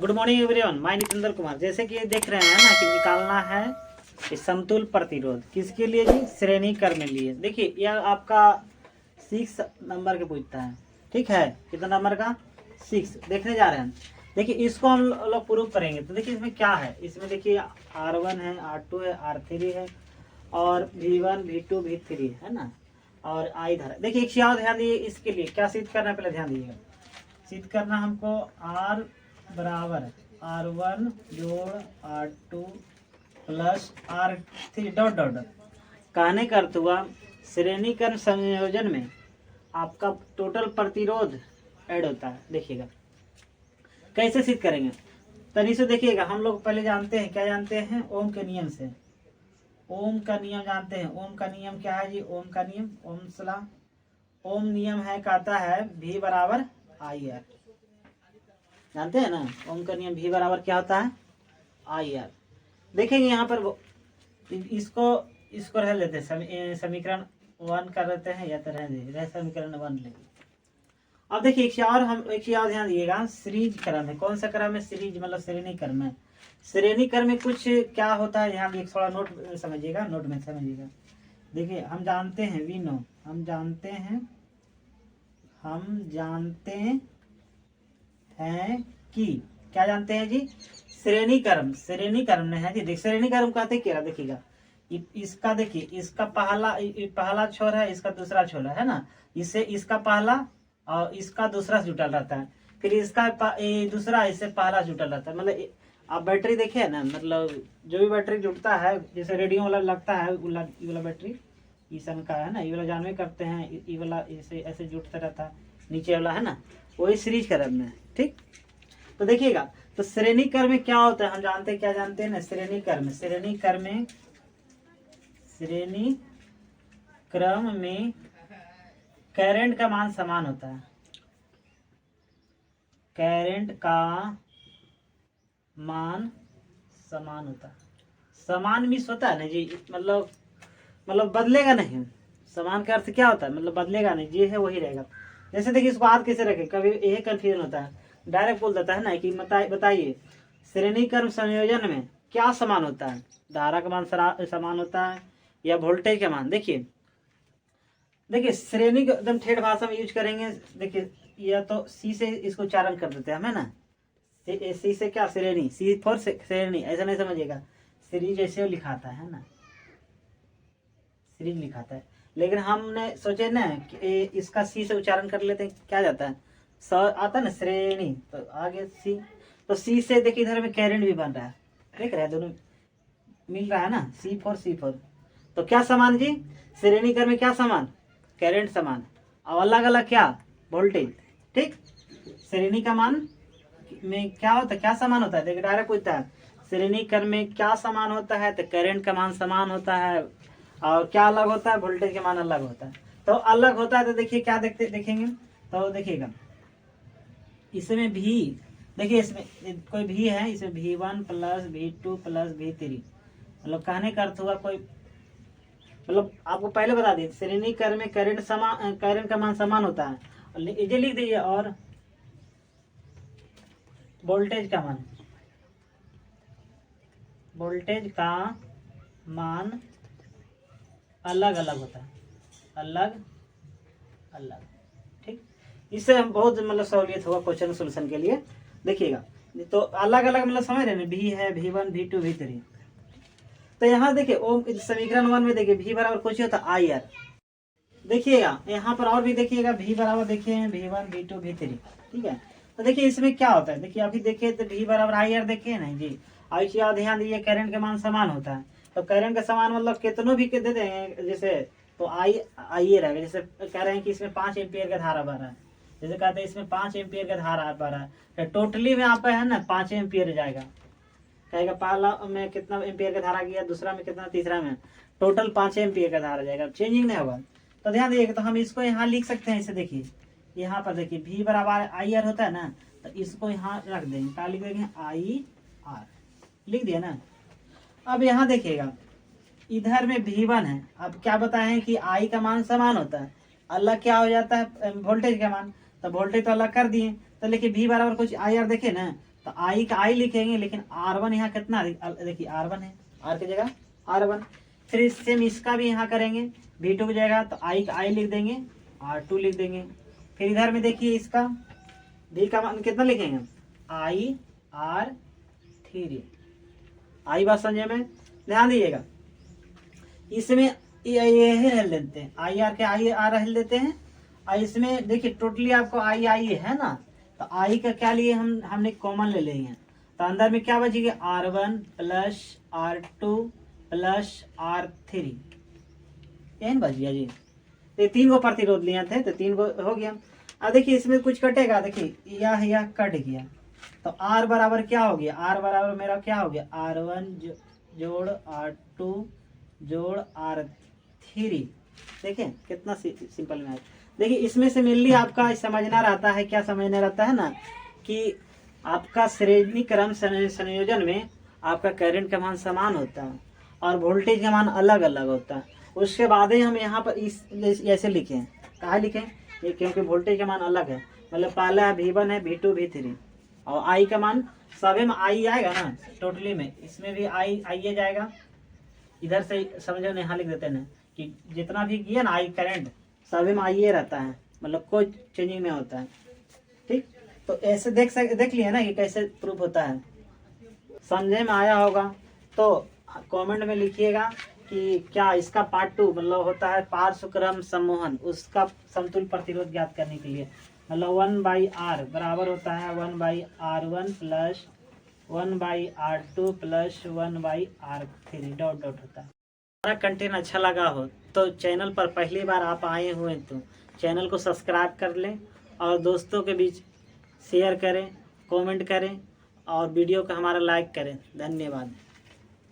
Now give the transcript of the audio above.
Good morning everyone, मैं नितिंदर कुमार। जैसे कि देख रहे हैं ना कि निकालना है इस समतुल प्रतिरोध किसके लिए जी? श्रेणी क्रम में लिए। देखिए यह आपका 6 नंबर के पूछता है, ठीक है। कितना नंबर का? 6 देखने जा रहे हैं। देखिए इसको हम लोग प्रूव करेंगे। तो देखिए इसमें क्या है, इसमें देखिए R1 है, R2 है, R3 है और V1 V2 V3 है ना, और I धारा। देखिए एक चीज ध्यान दिए, इसके लिए क्या सिद्ध करना है पहले ध्यान दीजिएगा। सिद्ध करना हमको R बराबर R1 जोड़ R2 plus R3 dot dot dot. कहने का अर्थ हुआ श्रेणी क्रम संयोजन में आपका टोटल प्रतिरोध ऐड होता है। देखिएगा कैसे सिद्ध करेंगे, तनी से देखिएगा। हम लोग पहले जानते हैं, क्या जानते हैं? ओम के नियम से। ओम का नियम जानते हैं। ओम का नियम क्या है जी? ओम का नियम, ओम सलाह, ओम नियम है, कहता है V बराबर IR। जानते हैं ना ओम का नियम V बराबर क्या होता है? IR। देखेंगे यहाँ पर इसको रह लेते हैं, समीकरण 1 कर लेते हैं, या तो रह समीकरण 1 लेंगे। अब देखिए एक चीज और ध्यान दिएगा। सीरीज क्रम है, कौन सा क्रम है? सीरीज मतलब श्रेणी क्रम है। श्रेणी क्रम में कुछ क्या होता है, यहाँ थोड़ा नोट समझिएगा, नोट में समझिएगा। देखिए हम जानते हैं वी नो, हम जानते हैं कि क्या जानते हैं जी? श्रेणी क्रम में है जी। देख श्रेणी क्रम कहते क्या? देखिएगा इसका, देखिए इसका पहला छोर है, इसका दूसरा छोर है ना। इससे इसका पहला और इसका दूसरा जुटल रहता है, फिर इसका दूसरा इससे पहला जुटल रहता है। मतलब आप बैटरी देखिए ना, मतलब जो भी बैटरी जुटता है, जैसे रेडियो वाला लगता है, ये वाला बैटरी ईसन का है ना, ये वाला जानवे करते हैं, ये वाला ऐसे जुटता रहता है, नीचे वाला है ना, वही सीरीज क्रम में। ठीक, तो देखिएगा तो श्रेणी क्रम में क्या होता है, हम जानते हैं, क्या जानते हैं ना? श्रेणी क्रम में करंट का मान समान होता है। करंट का मान समान होता है। समान मिस होता है ना जी, मतलब बदलेगा नहीं। समान का अर्थ क्या होता है? मतलब बदलेगा नहीं, जे है वही रहेगा। जैसे देखिए इसको हाथ कैसे रखें, कभी यही कंफ्यूजन होता है, डायरेक्ट बोल देता है ना कि बताइए श्रेणी क्रम संयोजन में क्या समान होता है? धारा का मान समान होता है या वोल्टेज का मान? देखिए श्रेणी को एकदम ठेठ भाषा में यूज करेंगे। देखिए या तो सी से इसको उच्चारण कर देते हैं हमें ना, सी से क्या? श्रेणी, सी फॉर श्रेणी, ऐसा नहीं समझिएगा। सीरीज जैसे लिखाता है ना, सीरीज लिखाता है, लेकिन हमने सोचे ना कि इसका सी से उच्चारण कर लेते हैं, क्या जाता है? स आता है ना, श्रेणी, तो आगे सी, तो सी से देखिए इधर में करंट भी बन रहा है, देख रहे हैं, दोनों मिल रहा है ना, सी फॉर। तो क्या समान जी? श्रेणी क्रम में क्या समान? करंट समान, और अलग अलग क्या? वोल्टेज। ठीक, श्रेणी का मान में क्या होता है, क्या समान होता है? देखिए डायरेक्ट पूछता है श्रेणी क्रम में क्या समान होता है, तो करंट का मान समान होता है, और क्या अलग होता है? वोल्टेज का मान अलग होता है। तो अलग होता है तो देखिए क्या देखेंगे, तो देखिएगा इसमें भी, देखिए इसमें कोई भी है, इसमें V1 plus V2 plus V3, मतलब कहने का अर्थ हुआ कोई, मतलब आपको पहले बता दी श्रेणी क्रम में करंट का मान समान होता है, ये लिख दीजिए, और वोल्टेज का मान अलग अलग होता है, अलग। ठीक, इससे हम बहुत मतलब सहूलियत होगा क्वेश्चन सोल्यूशन के लिए। देखिएगा तो अलग अलग मतलब समझ रहे हैं, V है, V1 V2 V3। तो यहाँ देखिए ओम समीकरण 1 में देखिए V बराबर कुछ होता है IR। देखिएगा यहाँ पर और भी देखिएगा V बराबर, देखिए V1 V2 V3, ठीक है। तो देखिए इसमें क्या होता है, देखिए अभी देखिए तो V बराबर IR देखिए ना जी। और ध्यान दीजिए करंट का मान समान होता है, तो करंट का समान मतलब कितनों भी दे देंगे, जैसे तो आई रहेगा। जैसे कह रहे हैं कि इसमें 5 एम्पियर का धारा बह रहा है, जैसे कहते हैं इसमें 5 एम्पियर का धारा बह रहा है, तो टोटली में आपका है ना 5 एम्पियर जाएगा। कहेगा पहला में कितना एम्पियर का धारा गया, दूसरा में कितना, तीसरा में टोटल 5 एम्पियर का धारा जाएगा, चेंजिंग नहीं होगा। तो ध्यान दीजिएगा, तो हम इसको यहाँ लिख सकते हैं। इसे देखिए यहाँ पर देखिए V बराबर IR होता है ना, तो इसको यहाँ रख देंगे, क्या लिख देंगे? IR लिख दिया ना। अब यहाँ देखिएगा इधर में V1 है, अब क्या बताएं कि I का मान समान होता है, अलग क्या हो जाता है? वोल्टेज का मान। तो वोल्टेज तो अलग कर दिए, तो लेकिन V बराबर कुछ IR देखे ना, तो तो आई का आई लिखेंगे, लेकिन R1 यहाँ कितना, देखिए R1 है, R की जगह R1। फिर सेम इसका भी यहाँ करेंगे, V2 की जगह तो आई का आई लिख देंगे, R2 लिख देंगे। फिर इधर में देखिए इसका V का मान कितना लिखेंगे, IR3। आई बात समझे में, ध्यान दीजिएगा। इसमें ये हिल देते हैं, IR के IR हिल देते हैं, और इसमें देखिए टोटली आपको आई है ना, तो आई का क्या लिए हमने कॉमन ले लेंगे, तो अंदर में क्या बचेगा, R1 plus R2 plus R3, यही बच गया जी। तो 3 गो प्रतिरोध लिए थे, तो 3 गो हो गया। अब देखिए इसमें कुछ कटेगा, देखिए यह कट गया, तो R बराबर क्या हो गया, R बराबर मेरा क्या हो गया, R1 जोड़ R2 जोड़ R3। देखिए कितना सिंपल में है। देखिए इसमें से मेनली आपका समझना रहता है, क्या समझना रहता है ना, कि आपका श्रेणी क्रम संयोजन में आपका करंट का मान समान होता है और वोल्टेज का मान अलग अलग होता है। उसके बाद ही हम यहाँ पर इस ऐसे लिखें, कहाँ लिखें, ये क्योंकि वोल्टेज का मान अलग है, मतलब पहला V1 है, V2 V3, और आई का मान सभी में आई आएगा ना, टोटली में इसमें भी आई जाएगा। इधर से समझो, यहाँ लिख देते हैं कि जितना भी किया ना आई करंट सभी में आई रहता है, मतलब कोई चेंजिंग नहीं होता है। ठीक, तो ऐसे देख लिया ना कि कैसे प्रूफ होता है, समझे में आया होगा तो कमेंट में लिखिएगा कि क्या इसका पार्ट 2 मतलब होता है पार्श्व क्रम सम्मोहन, उसका समतुल्य प्रतिरोध ज्ञात करने के लिए, मतलब 1/R बराबर होता है 1/R1 plus 1/R2 plus 1/R3 dot dot होता है। हमारा कंटेंट अच्छा लगा हो तो चैनल पर पहली बार आप आए हुए तो चैनल को सब्सक्राइब कर लें और दोस्तों के बीच शेयर करें, कमेंट करें और वीडियो को हमारा लाइक करें। धन्यवाद।